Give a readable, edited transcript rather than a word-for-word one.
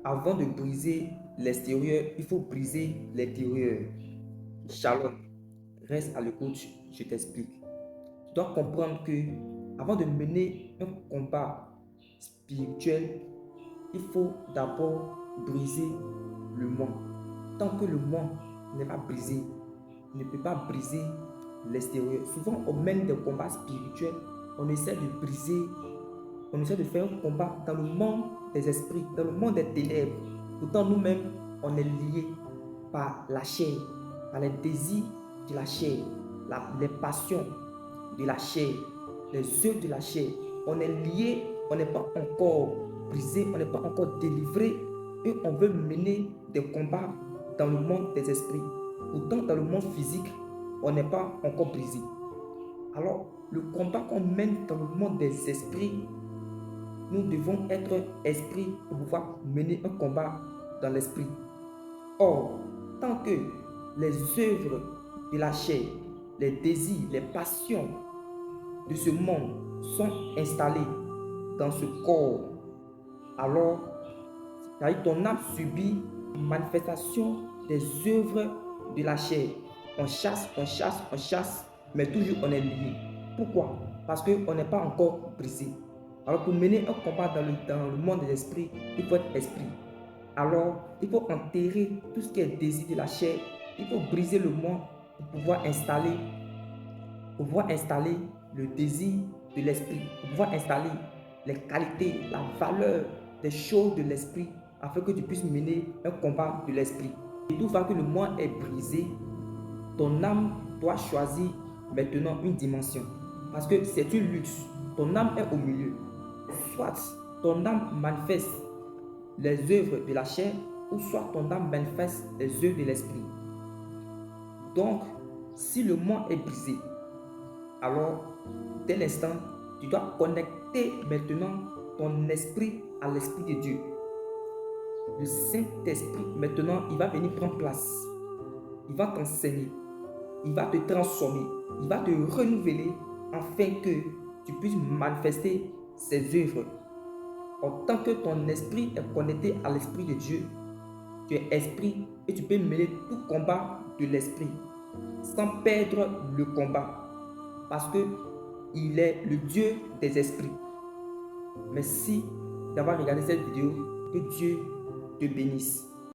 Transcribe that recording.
Avant de briser l'extérieur, il faut briser l'intérieur. Shalom, reste à l'écoute, je t'explique. Tu dois comprendre que avant de mener un combat spirituel, il faut d'abord briser le monde. Tant que le monde n'est pas brisé, on ne peut pas briser l'extérieur. Souvent, on mène des combats spirituels, on essaie de briser, on essaie de faire un combat dans le monde des esprits, dans le monde des ténèbres. Pourtant, nous-mêmes, on est liés par la chair, par les désirs de la chair, les passions de la chair, les œuvres de la chair. On est lié, on n'est pas encore brisé, on n'est pas encore délivré et on veut mener des combats dans le monde des esprits. Pourtant, dans le monde physique, on n'est pas encore brisé. Alors, le combat qu'on mène dans le monde des esprits, nous devons être esprit pour pouvoir mener un combat dans l'esprit. Or, tant que les œuvres de la chair, les désirs, les passions de ce monde sont installés dans ce corps, alors ton âme subit une manifestation des œuvres de la chair. On chasse, on chasse, on chasse, mais toujours on est lié. Pourquoi? Parce qu'on n'est pas encore brisé. Alors pour mener un combat dans le monde des esprits, il faut être esprit. Alors il faut enterrer tout ce qui est désir de la chair. Il faut briser le monde pour pouvoir installer le désir de l'esprit, pour pouvoir installer les qualités, la valeur des choses de l'esprit, afin que tu puisses mener un combat de l'esprit. Et tout fois que le monde est brisé, ton âme doit choisir maintenant une dimension. Parce que c'est une lutte. Ton âme est au milieu. Soit ton âme manifeste les œuvres de la chair, ou soit ton âme manifeste les œuvres de l'esprit. Donc, si le monde est brisé, alors, dès l'instant, tu dois connecter maintenant ton esprit à l'Esprit de Dieu. Le Saint-Esprit, maintenant, il va venir prendre place. Il va t'enseigner. Il va te transformer. Il va te renouveler afin que tu puisses manifester ses œuvres. En tant que ton esprit est connecté à l'Esprit de Dieu, tu es esprit et tu peux mêler tout combat de l'esprit sans perdre le combat. Parce que il est le Dieu des esprits. Merci d'avoir regardé cette vidéo. Que Dieu te bénisse.